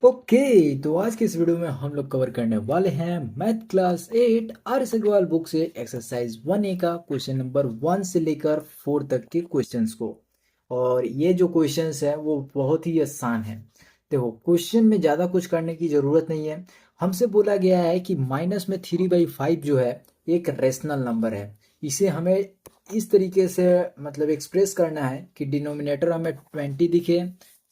Okay. तो आज के इस वीडियो में हम लोग कवर करने वाले हैं math class 8 R S Agarwal book से एक्सरसाइज 1A का क्वेश्चन नंबर 1 से लेकर 4 तक के क्वेश्चंस को। और ये जो क्वेश्चंस है वो बहुत ही आसान है। देखो, क्वेश्चन में ज़्यादा कुछ करने की ज़रूरत नहीं है। हमसे बोला गया है कि माइनस में 3/5 जो है एक रेशनल नंबर है। इसे हमें इस तरीके से मतलब एक्सप्रेस करना है कि डिनोमिनेटर हमें 20 दिखे,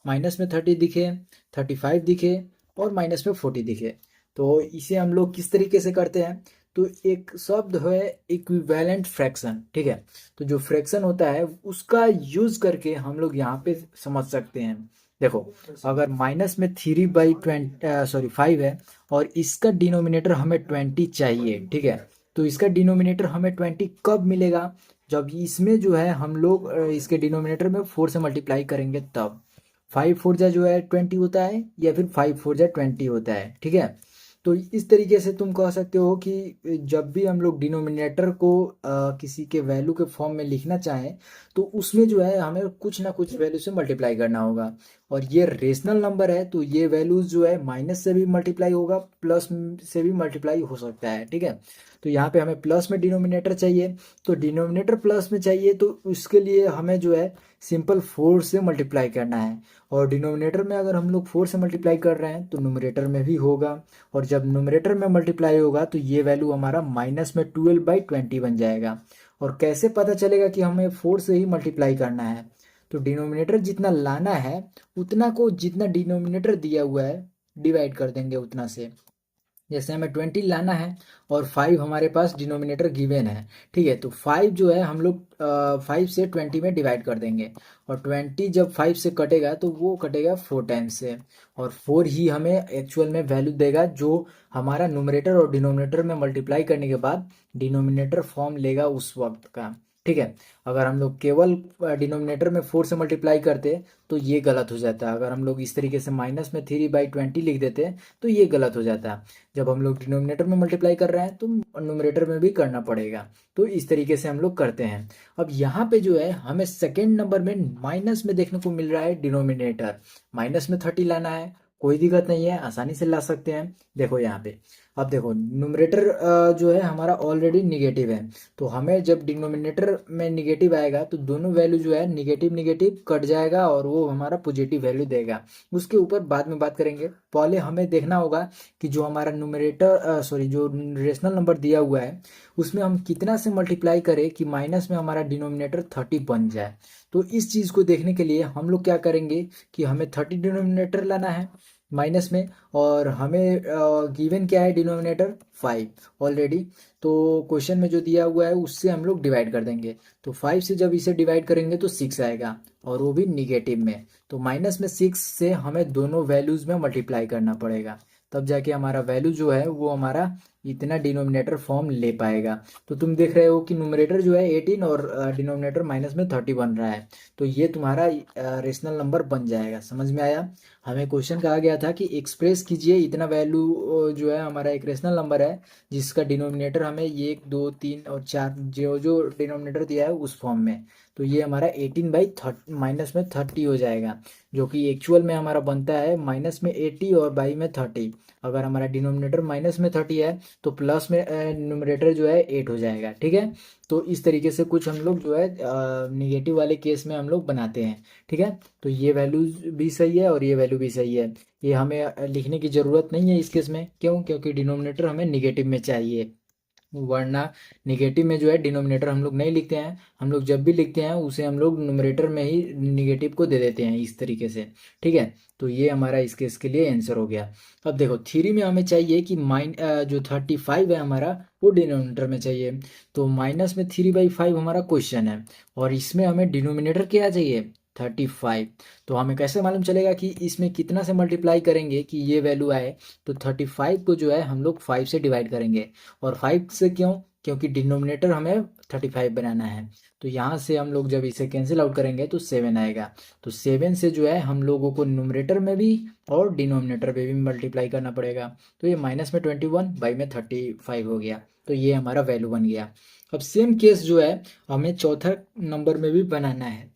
माइनस में 30 दिखे, 35 दिखे और माइनस में 40 दिखे। तो इसे हम लोग किस तरीके से करते हैं? तो एक शब्द है इक्विवेलेंट फ्रैक्शन, ठीक है। तो जो फ्रैक्शन होता है उसका यूज करके हम लोग यहाँ पे समझ सकते हैं। देखो, अगर माइनस में 3/5 है और इसका डिनोमिनेटर हमें 20 चाहिए, ठीक है। तो इसका डिनोमिनेटर हमें 20 कब मिलेगा? जब इसमें जो है हम लोग इसके डिनोमिनेटर में 4 से मल्टीप्लाई करेंगे तब। 5 4 जा जो है 20 होता है या फिर 5 4 जा 20 होता है, ठीक है। तो इस तरीके से तुम कह सकते हो कि जब भी हम लोग डिनोमिनेटर को किसी के वैल्यू के फॉर्म में लिखना चाहें तो उसमें जो है हमें कुछ ना कुछ वैल्यू से मल्टीप्लाई करना होगा। और ये रेशनल नंबर है तो ये वैल्यूज जो है माइनस से भी मल्टीप्लाई होगा, प्लस से भी मल्टीप्लाई हो सकता है, ठीक है। तो यहाँ पे हमें प्लस में डिनोमिनेटर चाहिए, तो डिनोमिनेटर प्लस में चाहिए तो उसके लिए हमें जो है सिंपल 4 से मल्टीप्लाई करना है। और डिनोमिनेटर में अगर हम लोग 4 से मल्टीप्लाई कर रहे हैं तो न्यूमरेटर में भी होगा। और जब न्यूमरेटर में मल्टीप्लाई होगा तो ये वैल्यू हमारा माइनस में 12/20 बन जाएगा। और कैसे पता चलेगा कि हमें 4 से ही मल्टीप्लाई करना है? तो डिनोमिनेटर जितना लाना है उतना को जितना डिनोमिनेटर दिया हुआ है डिवाइड कर देंगे उतना से। जैसे हमें 20 लाना है और 5 हमारे पास डिनोमिनेटर गिवन है, ठीक है। तो 5 जो है हम लोग 5 से 20 में डिवाइड कर देंगे। और 20 जब 5 से कटेगा तो वो कटेगा 4 टाइम्स से। और 4 ही हमें एक्चुअल में वैल्यू देगा जो हमारा न्यूमरेटर और डिनोमिनेटर में मल्टीप्लाई करने के बाद डिनोमिनेटर फॉर्म लेगा उस वक्त का, ठीक है। अगर हम लोग केवल डिनोमिनेटर में 4 से मल्टीप्लाई करते तो ये गलत हो जाता। अगर हम लोग इस तरीके से माइनस में 3/20 लिख देते तो ये गलत हो जाता। जब हम लोग डिनोमिनेटर में मल्टीप्लाई कर रहे हैं तो न्यूमरेटर में भी करना पड़ेगा। तो इस तरीके से हम लोग करते हैं। अब यहाँ पे जो है हमें सेकेंड नंबर में माइनस में देखने को मिल रहा है डिनोमिनेटर। माइनस में 30 लाना है, कोई दिक्कत नहीं है, आसानी से ला सकते हैं। देखो यहाँ पे, अब देखो न्यूमरेटर जो है हमारा ऑलरेडी निगेटिव है। तो हमें जब डिनोमिनेटर में निगेटिव आएगा तो दोनों वैल्यू जो है निगेटिव निगेटिव कट जाएगा और वो हमारा पॉजिटिव वैल्यू देगा। उसके ऊपर बाद में बात करेंगे। पहले हमें देखना होगा कि जो हमारा न्यूमरेटर सॉरी जो रेशनल नंबर दिया हुआ है उसमें हम कितना से मल्टीप्लाई करें कि माइनस में हमारा डिनोमिनेटर 30 बन जाए। तो इस चीज़ को देखने के लिए हम लोग क्या करेंगे कि हमें 30 डिनोमिनेटर लाना है माइनस में। और हमें गिवन क्या है डिनोमिनेटर 5 ऑलरेडी। तो क्वेश्चन में जो दिया हुआ है उससे हम लोग डिवाइड कर देंगे। तो 5 से जब इसे डिवाइड करेंगे तो 6 आएगा और वो भी निगेटिव में। तो माइनस में 6 से हमें दोनों वैल्यूज में मल्टीप्लाई करना पड़ेगा, तब जाके हमारा वैल्यू जो है वो हमारा इतना डिनोमिनेटर फॉर्म ले पाएगा। तो तुम देख रहे हो कि न्यूमरेटर जो है 18 और डिनोमिनेटर माइनस में 30 बन रहा है। तो ये तुम्हारा रेशनल नंबर बन जाएगा। समझ में आया? हमें क्वेश्चन कहा गया था कि एक्सप्रेस कीजिए इतना वैल्यू जो है हमारा एक रेशनल नंबर है जिसका डिनोमिनेटर हमें 1 2 3 और 4 जो जो डिनोमिनेटर दिया है उस फॉर्म में। तो ये हमारा 18/30 माइनस में 30 हो जाएगा, जो कि एक्चुअल में हमारा बनता है माइनस में 80 और बाई में 30। अगर हमारा डिनोमिनेटर माइनस में 30 है तो प्लस में न्यूमरेटर जो है 8 हो जाएगा, ठीक है। तो इस तरीके से कुछ हम लोग जो है निगेटिव वाले केस में हम लोग बनाते हैं, ठीक है। तो ये वैल्यू भी सही है और ये वैल्यू भी सही है। ये हमें लिखने की ज़रूरत नहीं है इस केस में, क्यों? क्योंकि डिनोमिनेटर हमें निगेटिव में चाहिए, वरना निगेटिव में जो है डिनोमिनेटर हम लोग नहीं लिखते हैं। हम लोग जब भी लिखते हैं उसे हम लोग न्यूमरेटर में ही निगेटिव को दे देते हैं इस तरीके से, ठीक है। तो ये हमारा इस केस के लिए आंसर हो गया। अब देखो, थ्री में हमें चाहिए कि जो 35 है हमारा वो डिनोमिनेटर में चाहिए। तो माइनस में 3/5 हमारा क्वेश्चन है और इसमें हमें डिनोमिनेटर क्या चाहिए? 35। तो हमें कैसे मालूम चलेगा कि इसमें कितना से मल्टीप्लाई करेंगे कि ये वैल्यू आए? तो 35 को जो है हम लोग 5 से डिवाइड करेंगे। और 5 से क्यों? क्योंकि डिनोमिनेटर हमें 35 बनाना है। तो यहाँ से हम लोग जब इसे कैंसिल आउट करेंगे तो 7 आएगा। तो 7 से जो है हम लोगों को न्यूमरेटर में भी और डिनोमिनेटर में भी मल्टीप्लाई करना पड़ेगा। तो ये माइनस में 21 बाई में 35 हो गया। तो ये हमारा वैल्यू बन गया। अब सेम केस जो है हमें चौथा नंबर में भी बनाना है।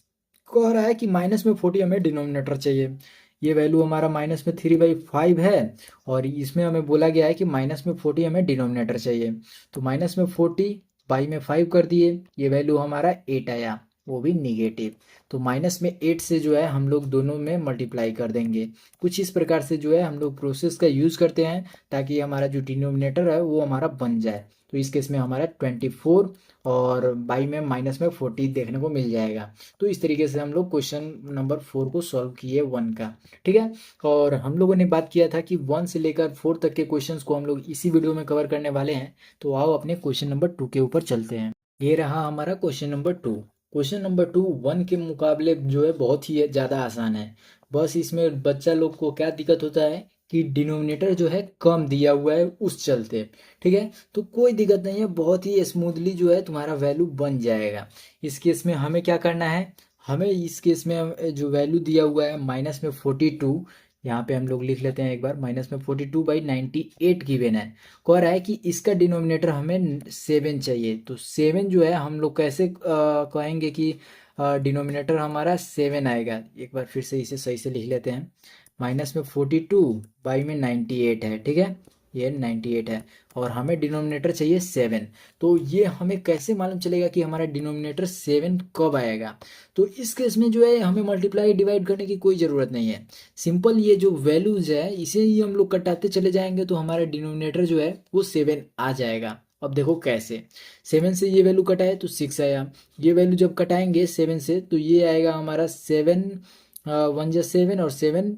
कह रहा है कि माइनस में 40 हमें डिनोमिनेटर चाहिए। ये वैल्यू हमारा -3/5 है, और इसमें हमें बोला गया है कि -40 हमें डिनोमिनेटर चाहिए। तो -40/5 कर दिए, ये वैल्यू हमारा 8 आया, वो भी निगेटिव। तो -8 से जो है हम लोग दोनों में मल्टीप्लाई कर देंगे। कुछ इस प्रकार से जो है हम लोग प्रोसेस का यूज़ करते हैं, ताकि हमारा जो डिनोमिनेटर है वो हमारा बन जाए। तो इस केस में हमारा 24 और बाई में -40 देखने को मिल जाएगा। तो इस तरीके से हम लोग क्वेश्चन नंबर 4 को सॉल्व किए 1 का। ठीक है, और हम लोगों ने बात किया था कि 1 से लेकर 4 तक के क्वेश्चंस को हम लोग इसी वीडियो में कवर करने वाले हैं। तो आओ अपने क्वेश्चन नंबर 2 के ऊपर चलते हैं। ये रहा हमारा क्वेश्चन नंबर 2। क्वेश्चन नंबर 2 1 के मुकाबले जो है बहुत ही ज़्यादा आसान है। बस इसमें बच्चा लोग को क्या दिक्कत होता है कि डिनोमिनेटर जो है कम दिया हुआ है उस चलते। ठीक है, तो कोई दिक्कत नहीं है, बहुत ही स्मूथली जो है तुम्हारा वैल्यू बन जाएगा। इस केस में हमें क्या करना है, हमें इस केस में जो वैल्यू दिया हुआ है -42, यहाँ पे हम लोग लिख लेते हैं एक बार, -42/98 गिवन है। कह रहा है कि इसका डिनोमिनेटर हमें 7 चाहिए। तो 7 जो है हम लोग कैसे कहेंगे कि डिनोमिनेटर हमारा 7 आएगा। एक बार फिर से इसे सही से लिख लेते हैं। -42/98 है, ठीक है, ये 98 है, और हमें डिनोमिनेटर चाहिए 7। तो ये हमें कैसे मालूम चलेगा कि हमारा डिनोमिनेटर 7 कब आएगा। तो इस केस में जो है हमें मल्टीप्लाई डिवाइड करने की कोई ज़रूरत नहीं है। सिंपल ये जो वैल्यूज है इसे ही हम लोग कटाते चले जाएंगे, तो हमारा डिनोमिनेटर जो है वो 7 आ जाएगा। अब देखो कैसे, 7 से ये वैल्यू कटा है तो 6 आया। ये वैल्यू जब कटाएंगे 7 से तो ये आएगा हमारा 7 1 जा 7, और 7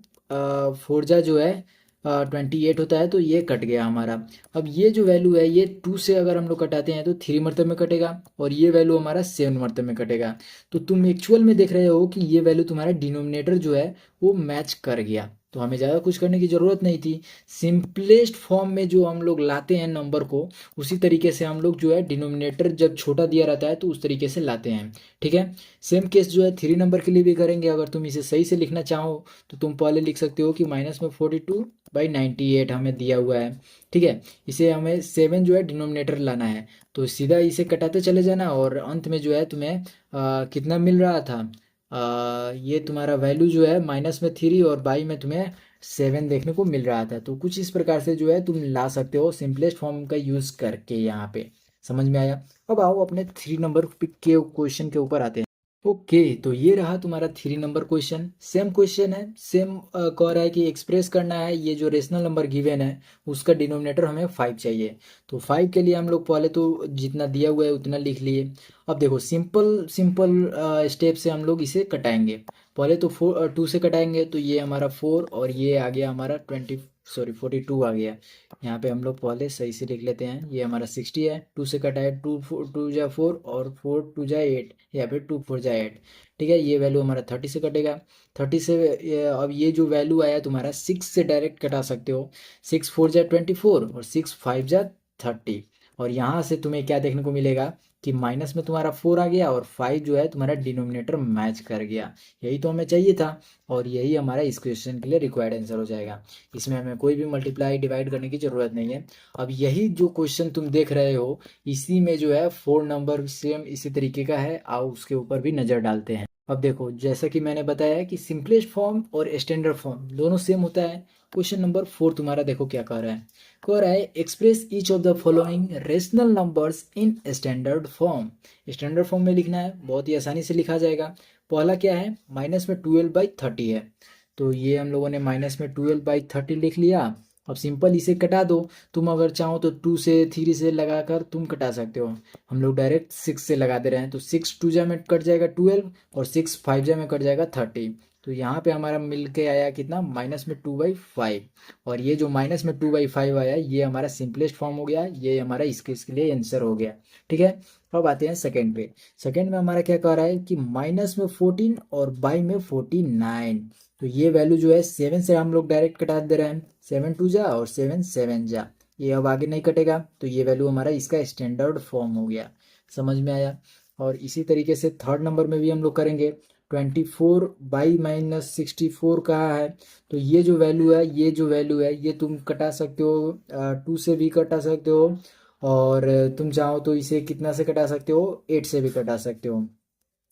4 जा जो है 28 होता है, तो ये कट गया हमारा। अब ये जो वैल्यू है ये 2 से अगर हम लोग कटाते हैं तो 3 मरतब में कटेगा, और ये वैल्यू हमारा 7 मरतब में कटेगा। तो तुम एक्चुअल में देख रहे हो कि ये वैल्यू तुम्हारा डिनोमिनेटर जो है वो मैच कर गया। तो हमें ज़्यादा कुछ करने की ज़रूरत नहीं थी। सिंपलेस्ट फॉर्म में जो हम लोग लाते हैं नंबर को, उसी तरीके से हम लोग जो है डिनोमिनेटर जब छोटा दिया रहता है तो उस तरीके से लाते हैं। ठीक है, सेम केस जो है 3 नंबर के लिए भी करेंगे। अगर तुम इसे सही से लिखना चाहो तो तुम पहले लिख सकते हो कि -42/98 हमें दिया हुआ है। ठीक है, इसे हमें 7 जो है डिनोमिनेटर लाना है, तो सीधा इसे कटाते चले जाना, और अंत में जो है तुम्हें कितना मिल रहा था, ये तुम्हारा वैल्यू जो है माइनस में 3 और बाई में तुम्हें 7 देखने को मिल रहा था। तो कुछ इस प्रकार से जो है तुम ला सकते हो सिंपलेस्ट फॉर्म का यूज़ करके। यहाँ पे समझ में आया। अब आओ अपने 3 नंबर के क्वेश्चन के ऊपर आते हैं। ओके, तो ये रहा तुम्हारा 3 नंबर क्वेश्चन। सेम क्वेश्चन है, सेम कह रहा है कि एक्सप्रेस करना है ये जो रेशनल नंबर गिवन है उसका डिनोमिनेटर हमें 5 चाहिए। तो 5 के लिए हम लोग पहले तो जितना दिया हुआ है उतना लिख लिए। अब देखो सिंपल सिंपल स्टेप से हम लोग इसे कटाएंगे। पहले तो 2 से कटाएंगे, तो ये हमारा 4, और ये आ गया हमारा 42 आ गया। यहाँ पे हम लोग पहले सही से लिख लेते हैं, ये हमारा 60 है। 2 से कटा है, 2 जा 4 और 4 2 जा 8, या फिर 2 4 जा 8। ठीक है, ये वैल्यू हमारा 30 से कटेगा। 30 से अब ये जो वैल्यू आया तुम्हारा 6 से डायरेक्ट कटा सकते हो। 6 4 जा 24 और 6 5 जा 30। और यहाँ से तुम्हें क्या देखने को मिलेगा कि माइनस में तुम्हारा 4 आ गया, और 5 जो है तुम्हारा डिनोमिनेटर मैच कर गया। यही तो हमें चाहिए था, और यही हमारा इस क्वेश्चन के लिए रिक्वायर्ड आंसर हो जाएगा। इसमें हमें कोई भी मल्टीप्लाई डिवाइड करने की ज़रूरत नहीं है। अब यही जो क्वेश्चन तुम देख रहे हो इसी में जो है 4 नंबर सेम इसी तरीके का है। आओ उसके ऊपर भी नज़र डालते हैं। अब देखो, जैसा कि मैंने बताया कि सिंपलेस्ट फॉर्म और स्टैंडर्ड फॉर्म दोनों सेम होता है। क्वेश्चन नंबर 4 तुम्हारा देखो क्या कह रहा है। कह रहा है express each of the following rational numbers in standard form. Standard form में लिखना है, बहुत ही आसानी से लिखा जाएगा। पहला क्या है, -12/30 है। तो ये हम लोगों ने -12/30 लिख लिया। अब सिंपल इसे कटा दो। तुम अगर चाहो तो 2 से 3 से लगाकर तुम कटा सकते हो। हम लोग डायरेक्ट 6 से लगा दे रहे हैं, तो 6 2 जा में कट जाएगा 12, और 6 5 जा में कट जाएगा 30। तो यहाँ पे हमारा मिल के आया कितना, -2/5। और ये जो -2/5 आया ये हमारा सिंपलेस्ट फॉर्म हो गया। ये हमारा इसके लिए आंसर हो गया। ठीक है, अब आते हैं सेकेंड पे। सेकेंड में हमारा क्या कह रहा है कि -14 और बाई में 49। तो ये वैल्यू जो है 7 से हम लोग डायरेक्ट कटा दे रहे हैं। 7 2 जा और 7 7 जा, ये अब आगे नहीं कटेगा। तो ये वैल्यू हमारा इसका स्टैंडर्ड फॉर्म हो गया। समझ में आया। और इसी तरीके से थर्ड नंबर में भी हम लोग करेंगे। 24/-64 कहा है, तो ये जो वैल्यू है ये तुम कटा सकते हो। 2 से भी कटा सकते हो, और तुम चाहो तो इसे कितना से कटा सकते हो, 8 से भी कटा सकते हो।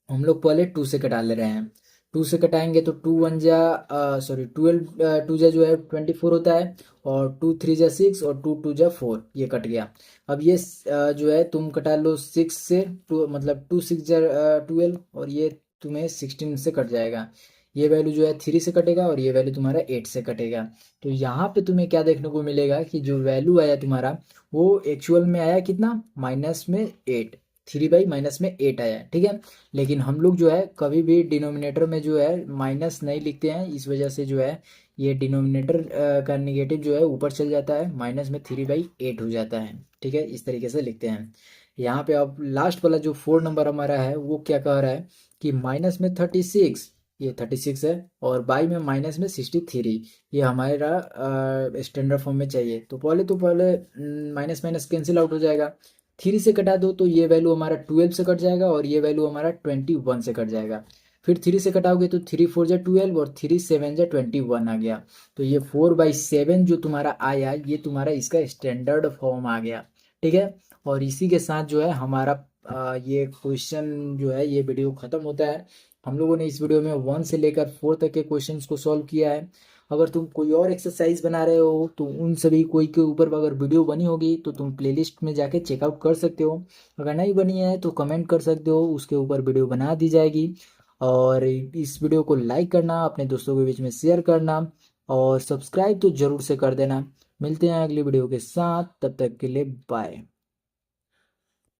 हम लोग पहले 2 से कटा ले रहे हैं। टू से कटाएंगे तो टू वन जा सॉरी 12 टू जा जो है 24 होता है, और टू थ्री जा 6 और टू टू जा 4, ये कट गया। अब ये जो है तुम कटा लो 6 से, टू मतलब 2 6 जा 12, और ये तुम्हें 16 से कट जाएगा। ये वैल्यू जो है 3 से कटेगा और ये वैल्यू तुम्हारा 8 से कटेगा। तो यहाँ पे तुम्हें क्या देखने को मिलेगा कि जो वैल्यू आया तुम्हारा वो एक्चुअल में आया कितना, माइनस में 8, 3/-8 आया, ठीक है। लेकिन हम लोग जो है कभी भी डिनोमिनेटर में जो है माइनस नहीं लिखते हैं, इस वजह से जो है ये डिनोमिनेटर का निगेटिव जो है ऊपर चल जाता है, माइनस में 3/8 हो जाता है, ठीक है। इस तरीके से लिखते हैं। यहाँ पे अब लास्ट वाला जो 4 नंबर हमारा है वो क्या कह रहा है कि माइनस में 36, ये 36 है, और बाई में माइनस में 63, ये हमारा स्टैंडर्ड फॉर्म में चाहिए। तो पहले माइनस माइनस कैंसिल आउट हो जाएगा, 3 से कटा दो तो ये वैल्यू हमारा 12 से कट जाएगा और ये वैल्यू हमारा 21 से कट जाएगा। फिर 3 से कटाओगे तो 3 4 जा 12 और 3 7 जा 21 आ गया। तो ये 4/7 जो तुम्हारा आया ये तुम्हारा इसका स्टैंडर्ड फॉर्म आ गया, ठीक है। और इसी के साथ जो है हमारा ये क्वेश्चन जो है ये वीडियो ख़त्म होता है। हम लोगों ने इस वीडियो में 1 से लेकर 4 तक के क्वेश्चंस को सॉल्व किया है। अगर तुम कोई और एक्सरसाइज बना रहे हो तो उन सभी कोई के ऊपर अगर वीडियो बनी होगी तो तुम प्लेलिस्ट में जाके चेकआउट कर सकते हो। अगर नहीं बनी है तो कमेंट कर सकते हो, उसके ऊपर वीडियो बना दी जाएगी। और इस वीडियो को लाइक करना, अपने दोस्तों के बीच में शेयर करना, और सब्सक्राइब तो ज़रूर से कर देना। मिलते हैं अगली वीडियो के साथ, तब तक के लिए बाय।